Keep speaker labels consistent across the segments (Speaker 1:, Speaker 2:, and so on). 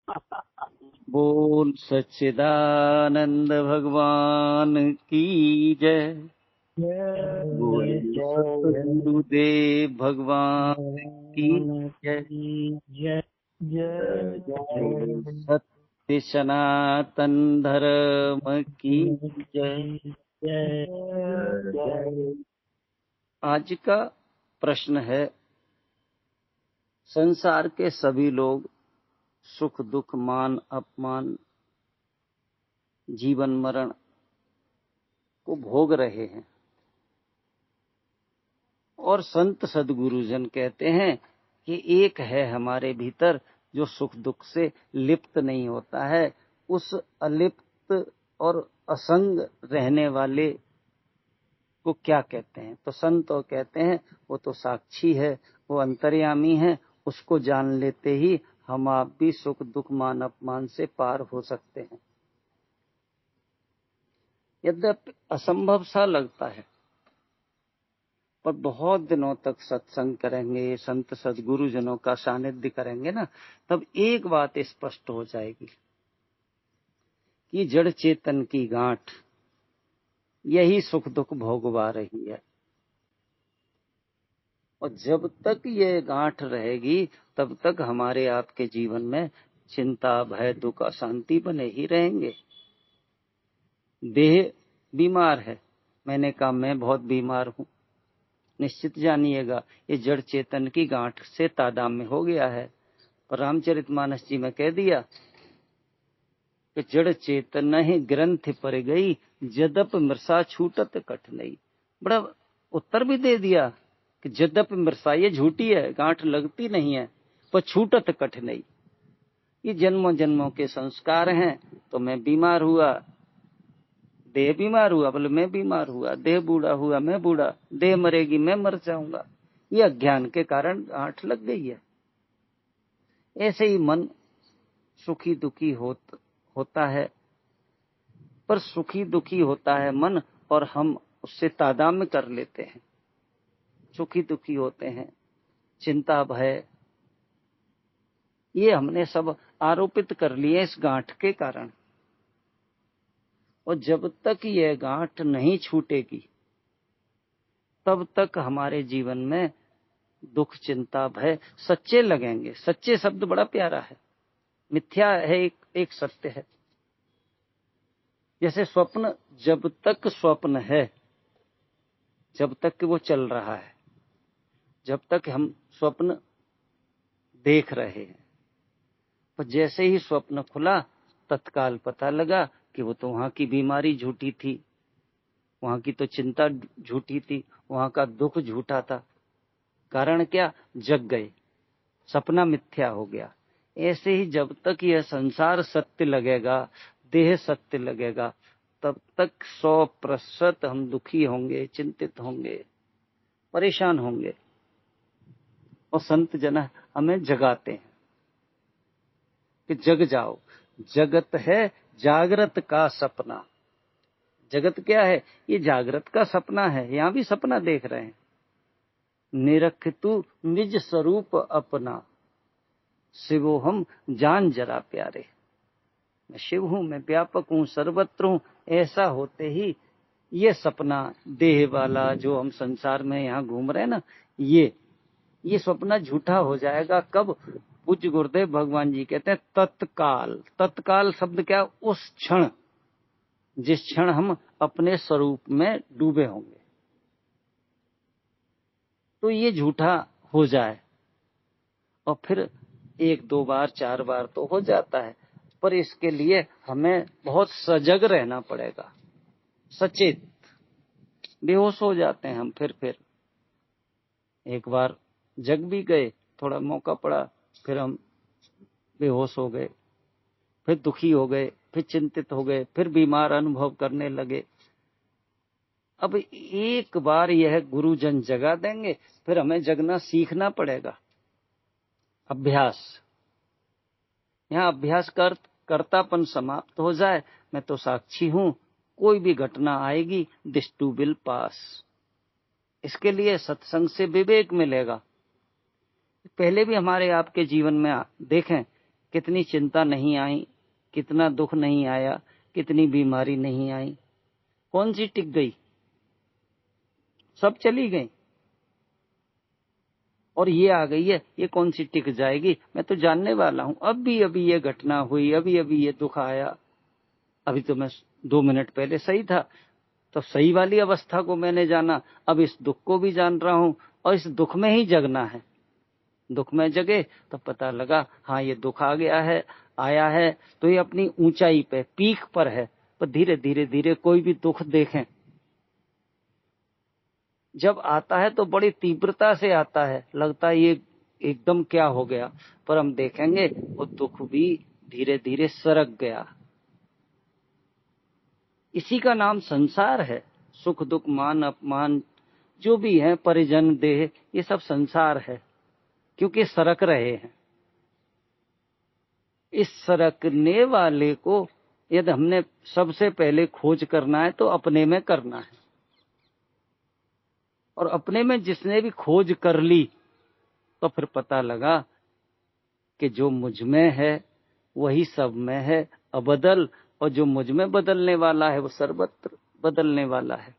Speaker 1: बोल सच्चिदानंद भगवान की जय। बोलिए सतगुरुदेव भगवान की जय।
Speaker 2: जय जय
Speaker 1: बोलिए सत्य सनातन धर्म की जय।
Speaker 2: जय।
Speaker 1: आज का प्रश्न है, संसार के सभी लोग सुख दुख मान अपमान जीवन मरण को भोग रहे हैं और संत सद्गुरुजन कहते हैं कि एक है हमारे भीतर जो सुख दुख से लिप्त नहीं होता है। उस अलिप्त और असंग रहने वाले को क्या कहते हैं? तो संत तो कहते हैं वो तो साक्षी है, वो अंतर्यामी है। उसको जान लेते ही हम आप भी सुख दुख मान अपमान से पार हो सकते हैं। यद्यपि असंभव सा लगता है, पर बहुत दिनों तक सत्संग करेंगे, संत सद्गुरुजनों का सानिध्य करेंगे ना, तब एक बात स्पष्ट हो जाएगी कि जड़ चेतन की गांठ यही सुख दुख भोगवा रही है। और जब तक ये गांठ रहेगी तब तक हमारे आपके जीवन में चिंता भय दुख अशांति बने ही रहेंगे। देह बीमार है, मैंने कहा मैं बहुत बीमार हूं, निश्चित जानिएगा ये जड़ चेतन की गांठ से तादाम्य हो गया है। पर रामचरितमानस जी में कह दिया कि जड़ चेतन ही ग्रंथ पर गई, जदप मृषा छूटत कठ नहीं। बड़ा उत्तर भी दे दिया कि जदप मृषा ये झूठी है, गांठ लगती नहीं है, पर छूटत कठ नहीं। ये जन्मों जन्मों के संस्कार हैं। तो मैं बीमार हुआ, देह बीमार हुआ, बोले मैं बीमार हुआ, देह बूढ़ा हुआ, मैं बूढ़ा, देह मरेगी मैं मर जाऊंगा। ये अज्ञान के कारण गांठ लग गई है। ऐसे ही मन सुखी दुखी होता है, पर सुखी दुखी होता है मन और हम उससे तादाम्य कर लेते हैं। सुखी दुखी होते हैं, चिंता भय ये हमने सब आरोपित कर लिए इस गांठ के कारण। और जब तक यह गांठ नहीं छूटेगी तब तक हमारे जीवन में दुख चिंता भय सच्चे लगेंगे। सच्चे शब्द बड़ा प्यारा है, मिथ्या है एक सत्य है। जैसे स्वप्न जब तक स्वप्न है, जब तक वो चल रहा है, जब तक हम स्वप्न देख रहे हैं, पर जैसे ही स्वप्न खुला तत्काल पता लगा कि वो तो वहां की बीमारी झूठी थी, वहां की तो चिंता झूठी थी, वहां का दुख झूठा था। कारण क्या? जग गए, सपना मिथ्या हो गया। ऐसे ही जब तक यह संसार सत्य लगेगा, देह सत्य लगेगा, तब तक 100% हम दुखी होंगे, चिंतित होंगे, परेशान होंगे। और संत जन हमें जगाते हैं कि जग जाओ, जगत है जागृत का सपना। जगत क्या है? ये जागृत का सपना है, यहां भी सपना देख रहे हैं। निरख तू निज स्वरूप अपना, शिवो हम जान जरा प्यारे। मैं शिव हूं, मैं व्यापक हूं, सर्वत्र हूं। ऐसा होते ही ये सपना देह वाला जो हम संसार में यहां घूम रहे हैं ना, ये सपना झूठा हो जाएगा। कब? पूज्य गुरुदेव भगवान जी कहते हैं तत्काल। तत्काल शब्द क्या? उस क्षण, जिस क्षण हम अपने स्वरूप में डूबे होंगे। तो ये झूठा हो जाए, और फिर 1-2 बार 4 बार तो हो जाता है, पर इसके लिए हमें बहुत सजग रहना पड़ेगा, सचेत। बेहोश हो जाते हैं हम फिर एक बार जग भी गए, थोड़ा मौका पड़ा, फिर हम बेहोश हो गए, फिर दुखी हो गए, फिर चिंतित हो गए, फिर बीमार अनुभव करने लगे। अब एक बार यह गुरुजन जगा देंगे, फिर हमें जगना सीखना पड़ेगा। अभ्यास, यहां अभ्यास कर्तापन समाप्त हो जाए। मैं तो साक्षी हूं, कोई भी घटना आएगी, दिस टू विल पास। इसके लिए सत्संग से विवेक मिलेगा। पहले भी हमारे आपके जीवन में देखें कितनी चिंता नहीं आई, कितना दुख नहीं आया, कितनी बीमारी नहीं आई। कौन सी टिक गई? सब चली गई। और ये आ गई है, ये कौन सी टिक जाएगी? मैं तो जानने वाला हूं। अभी अभी ये घटना हुई, अभी अभी ये दुख आया। अभी तो मैं 2 मिनट पहले सही था, तो सही वाली अवस्था को मैंने जाना। अब इस दुख को भी जान रहा हूं और इस दुख में ही जगना है। दुख में जगे तो पता लगा, हाँ ये दुख आ गया है, आया है तो ये अपनी ऊंचाई पे, पीक पर है। पर धीरे धीरे धीरे कोई भी दुख देखें, जब आता है तो बड़ी तीव्रता से आता है, लगता है ये एकदम क्या हो गया। पर हम देखेंगे वो दुख भी धीरे धीरे सरक गया। इसी का नाम संसार है। सुख दुख मान अपमान जो भी है, परिजन देह, ये सब संसार है, क्योंकि सरक रहे हैं। इस सरकने वाले को यदि हमने सबसे पहले खोज करना है तो अपने में करना है। और अपने में जिसने भी खोज कर ली तो फिर पता लगा कि जो मुझ में है वही सब में है, अबदल। और जो मुझ में बदलने वाला है वो सर्वत्र बदलने वाला है।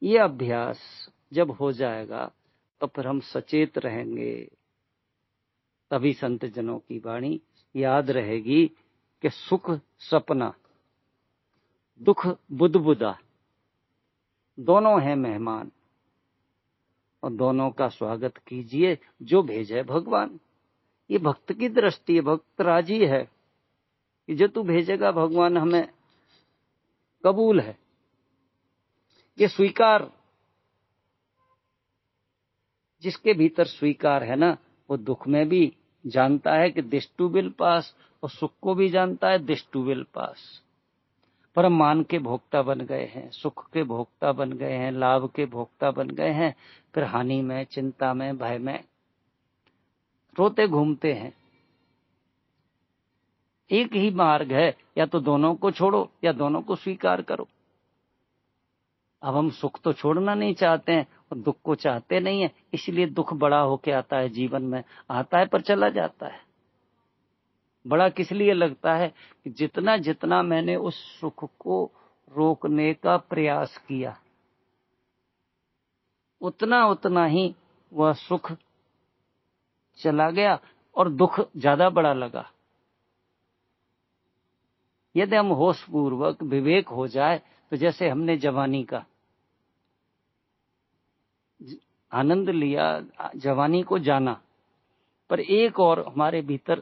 Speaker 1: ये अभ्यास जब हो जाएगा तो फिर हम सचेत रहेंगे। तभी संत जनों की वाणी याद रहेगी कि सुख सपना, दुख बुदबुदा, दोनों हैं मेहमान और दोनों का स्वागत कीजिए जो भेजे भगवान। ये भक्त की दृष्टि है। भक्त राजी है कि जो तू भेजेगा भगवान हमें कबूल है, ये स्वीकार। जिसके भीतर स्वीकार है ना, वो दुख में भी जानता है कि दिस टू विल पास, और सुख को भी जानता है दिस टू विल पास। पर हम मान के भोक्ता बन गए हैं, सुख के भोक्ता बन गए हैं, लाभ के भोक्ता बन गए हैं। फिर हानि में, चिंता में, भय में रोते घूमते हैं। एक ही मार्ग है, या तो दोनों को छोड़ो या दोनों को स्वीकार करो। अब हम सुख तो छोड़ना नहीं चाहते हैं और दुख को चाहते नहीं है, इसलिए दुख बड़ा होके आता है जीवन में। आता है पर चला जाता है। बड़ा किस लिए लगता है कि जितना जितना मैंने उस सुख को रोकने का प्रयास किया, उतना उतना ही वह सुख चला गया और दुख ज्यादा बड़ा लगा। यदि हम होश पूर्वक विवेक हो जाए तो जैसे हमने जवानी का आनंद लिया, जवानी को जाना, पर एक और हमारे भीतर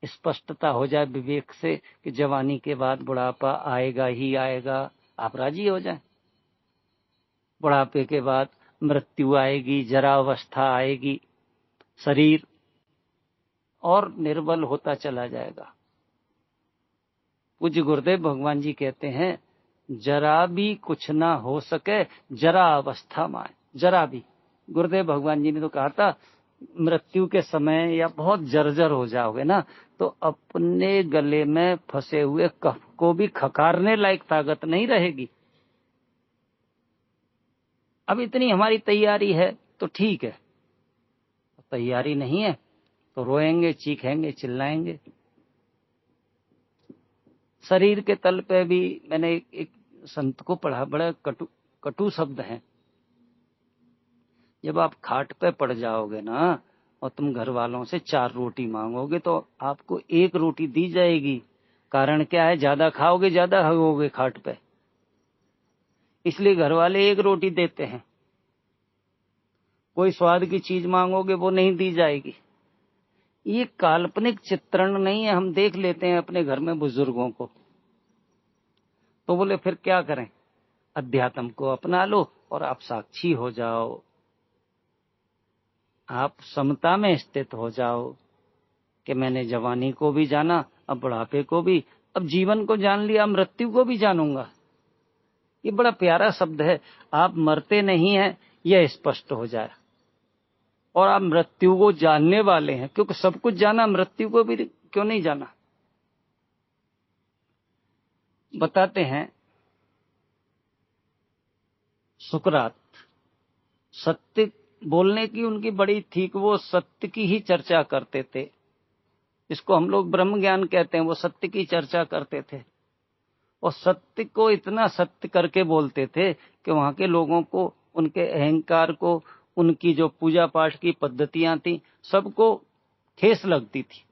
Speaker 1: स्पष्टता हो जाए विवेक से कि जवानी के बाद बुढ़ापा आएगा ही आएगा, आप राजी हो जाए। बुढ़ापे के बाद मृत्यु आएगी, जरावस्था आएगी, शरीर और निर्बल होता चला जाएगा। पूज्य गुरुदेव भगवान जी कहते हैं, जरा भी कुछ ना हो सके जरा अवस्था माए। जरा भी, गुरुदेव भगवान जी ने तो कहा था, मृत्यु के समय या बहुत जर्जर हो जाओगे ना, तो अपने गले में फंसे हुए कफ को भी खकारने लायक ताकत नहीं रहेगी। अब इतनी हमारी तैयारी है तो ठीक है, तैयारी नहीं है तो रोएंगे, चीखेंगे, चिल्लाएंगे। शरीर के तल पे भी मैंने एक संत को पढ़ा, बड़ा कटु शब्द हैं। जब आप खाट पे पड़ जाओगे ना और तुम घर वालों से 4 रोटी मांगोगे तो आपको 1 रोटी दी जाएगी। कारण क्या है? ज्यादा खाओगे ज्यादा होगे खाट पे, इसलिए घर वाले 1 रोटी देते हैं। कोई स्वाद की चीज मांगोगे वो नहीं दी जाएगी। ये काल्पनिक चित्रण नहीं है। हम देख लेते हैं अपने घर में बुजुर्गों को, तो बोले फिर क्या करें? अध्यात्म को अपना लो और आप साक्षी हो जाओ, आप समता में स्थित हो जाओ कि मैंने जवानी को भी जाना, अब बुढ़ापे को भी, अब जीवन को जान लिया, मृत्यु को भी जानूंगा। ये बड़ा प्यारा शब्द है। आप मरते नहीं हैं यह स्पष्ट हो जाए, और आप मृत्यु को जानने वाले हैं, क्योंकि सब कुछ जाना, मृत्यु को भी क्यों नहीं जाना। बताते हैं सुकरात, सत्य बोलने की उनकी बड़ी थी कि वो सत्य की ही चर्चा करते थे। इसको हम लोग ब्रह्म ज्ञान कहते हैं। वो सत्य की चर्चा करते थे और सत्य को इतना सत्य करके बोलते थे कि वहां के लोगों को, उनके अहंकार को, उनकी जो पूजा पाठ की पद्धतियां थी, सबको ठेस लगती थी।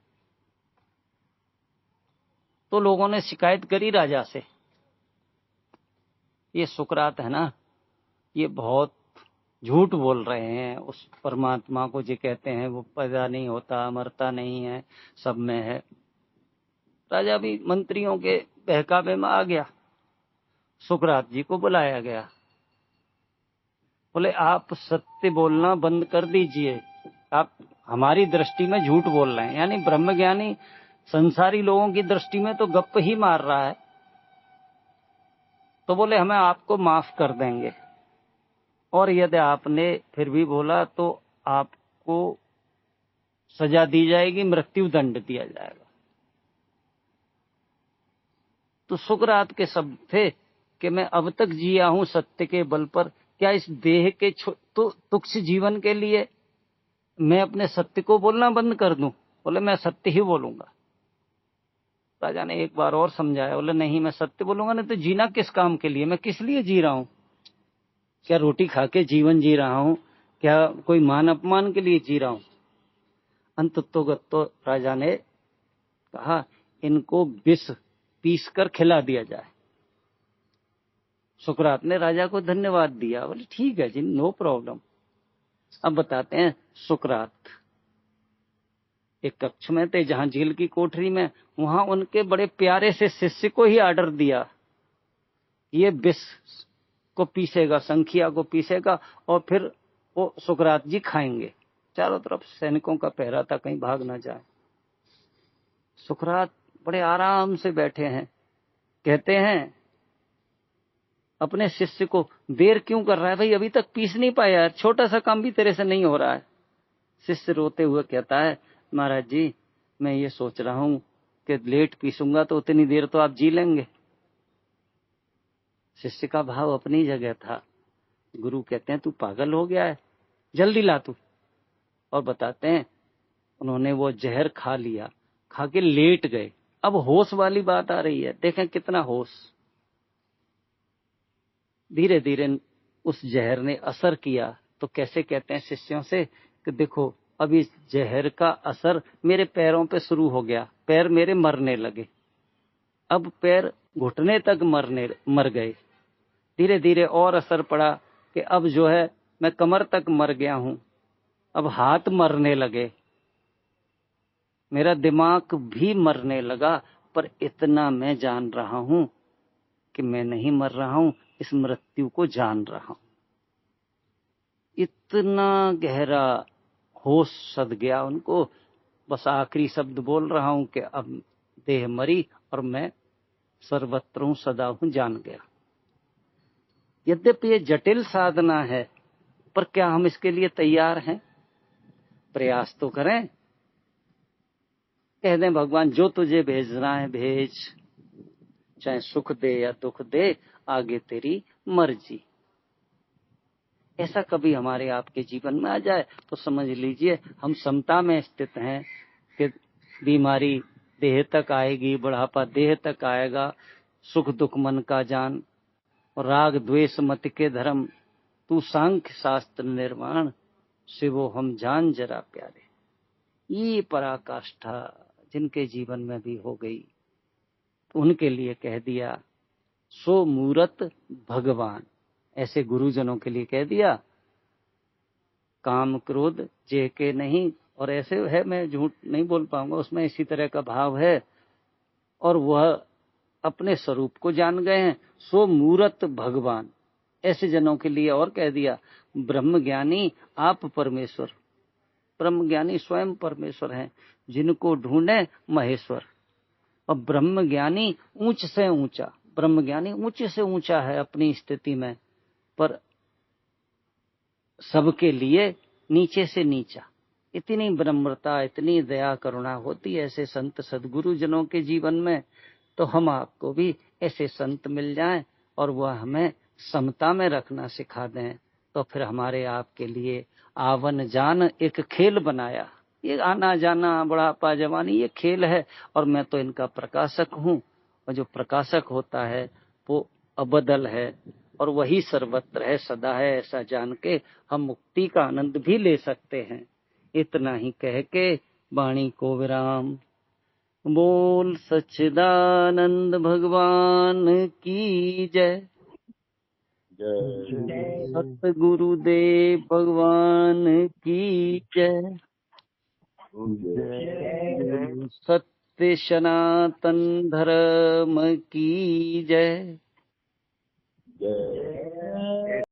Speaker 1: तो लोगों ने शिकायत करी राजा से, ये सुकरात है ना, ये बहुत झूठ बोल रहे हैं। उस परमात्मा को जो कहते हैं वो पैदा नहीं होता, मरता नहीं है, सब में है। राजा भी मंत्रियों के बहकावे में आ गया। सुकरात जी को बुलाया गया। बोले आप सत्य बोलना बंद कर दीजिए, आप हमारी दृष्टि में झूठ बोल रहे हैं। यानी ब्रह्मज्ञानी संसारी लोगों की दृष्टि में तो गप ही मार रहा है। तो बोले हमें आपको माफ कर देंगे, और यदि आपने फिर भी बोला तो आपको सजा दी जाएगी, मृत्यु दंड दिया जाएगा। तो सुकरात के शब्द थे कि मैं अब तक जिया हूं सत्य के बल पर, क्या इस देह के तुच्छ जीवन के लिए मैं अपने सत्य को बोलना बंद कर दूं? बोले मैं सत्य ही बोलूंगा। राजा ने एक बार और समझाया। बोले नहीं, मैं सत्य बोलूंगा, नहीं तो जीना किस काम के लिए, मैं किस लिए जी रहा हूं? क्या रोटी खा के जीवन जी रहा हूं? क्या कोई मान अपमान के लिए जी रहा हूं? अंततोगत्तो राजा ने कहा इनको विष पीस कर खिला दिया जाए। सुकरात ने राजा को धन्यवाद दिया। बोले ठीक है जी, नो प्रॉब्लम। अब बताते हैं सुकरात एक कक्ष में थे जहां झील की कोठरी में, वहां उनके बड़े प्यारे से शिष्य को ही आर्डर दिया, ये विष को पीसेगा, संखिया को पीसेगा और फिर वो सुकरात जी खाएंगे। चारों तरफ सैनिकों का पहरा था, कहीं भाग ना जाए। सुकरात बड़े आराम से बैठे हैं। कहते हैं अपने शिष्य को, देर क्यों कर रहा है भाई, अभी तक पीस नहीं पाया यार, छोटा सा काम भी तेरे से नहीं हो रहा है। शिष्य रोते हुए कहता है महाराज जी, मैं ये सोच रहा हूं कि लेट पीसूंगा तो उतनी देर तो आप जी लेंगे। शिष्य का भाव अपनी जगह था। गुरु कहते हैं तू पागल हो गया है, जल्दी ला तू। और बताते हैं उन्होंने वो जहर खा लिया, खा के लेट गए। अब होश वाली बात आ रही है, देखें कितना होश। धीरे धीरे उस जहर ने असर किया। तो कैसे कहते हैं शिष्यों से कि देखो अब इस जहर का असर मेरे पैरों पे शुरू हो गया, पैर मेरे मरने लगे। अब पैर घुटने तक मर गए। धीरे धीरे और असर पड़ा कि अब जो है मैं कमर तक मर गया हूं। अब हाथ मरने लगे, मेरा दिमाग भी मरने लगा। पर इतना मैं जान रहा हूं कि मैं नहीं मर रहा हूं, इस मृत्यु को जान रहा हूं। इतना गहरा होश सद गया उनको। बस आखिरी शब्द बोल रहा हूं कि अब देह मरी और मैं सर्वत्र हूं, सदा हूं, जान गया। यद्यपि ये जटिल साधना है, पर क्या हम इसके लिए तैयार हैं? प्रयास तो करें। कह दें भगवान जो तुझे भेजना है भेज, चाहे सुख दे या दुख दे, आगे तेरी मर्जी। ऐसा कभी हमारे आपके जीवन में आ जाए तो समझ लीजिए हम समता में स्थित हैं कि बीमारी देह तक आएगी, बुढ़ापा देह तक आएगा, सुख दुख मन का जान, और राग द्वेष मत के धर्म, तू सांख्य शास्त्र निर्माण, शिवो हम जान जरा प्यारे। ये पराकाष्ठा जिनके जीवन में भी हो गई तो उनके लिए कह दिया सो मूरत भगवान। ऐसे गुरुजनों के लिए कह दिया काम क्रोध जे के नहीं। और ऐसे है, मैं झूठ नहीं बोल पाऊंगा, उसमें इसी तरह का भाव है। और वह अपने स्वरूप को जान गए हैं, सो मूरत भगवान। ऐसे जनों के लिए और कह दिया ब्रह्म ज्ञानी आप परमेश्वर। ब्रह्म ज्ञानी स्वयं परमेश्वर हैं, जिनको ढूंढे महेश्वर। और ब्रह्म ज्ञानी ऊंच से ऊंचा, ब्रह्म ज्ञानी ऊंचे से ऊंचा है अपनी स्थिति में, पर सबके लिए नीचे से नीचा। इतनी ब्रह्मता, इतनी दया करुणा होती है ऐसे संत सदगुरु जनों के जीवन में। तो हम आपको भी ऐसे संत मिल जाएं और वह हमें समता में रखना सिखा दें, तो फिर हमारे आपके लिए आवन जान एक खेल बनाया। ये आना जाना, बुढ़ापा, जवानी, ये खेल है, और मैं तो इनका प्रकाशक हूँ। और जो प्रकाशक होता है वो अबदल है और वही सर्वत्र है, सदा है। ऐसा जान के हम मुक्ति का आनंद भी ले सकते हैं। इतना ही कह के वाणी को विराम। बोल सच्चिदानंद भगवान की जय। सतगुरुदेव भगवान की जय। सत्य सनातन धर्म की जय।